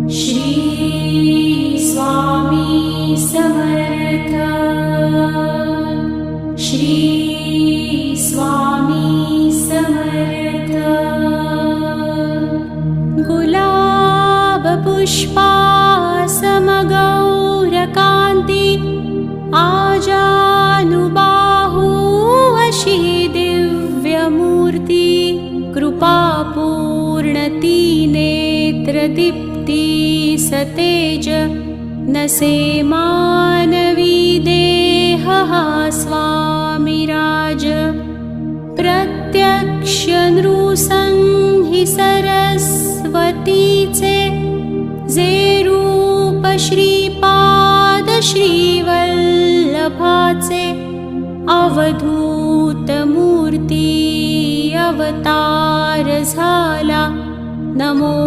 श्री स्वामी समर्थ। श्री स्वामी समर्थ। गुलाब पुष्पासमगौरकान्ति आजानुबाहु वशी दिव्यमूर्ति कृपापूर्णति नेत्रदीप्ति सतेज नसे मानवी देहः स्वामिराज। प्रत्यक्ष नृसंहि सरस्वतीचे जे रूप श्रीपाद श्रीवल्लभाचे अवधूत मूर्ती अवतार झाला नमो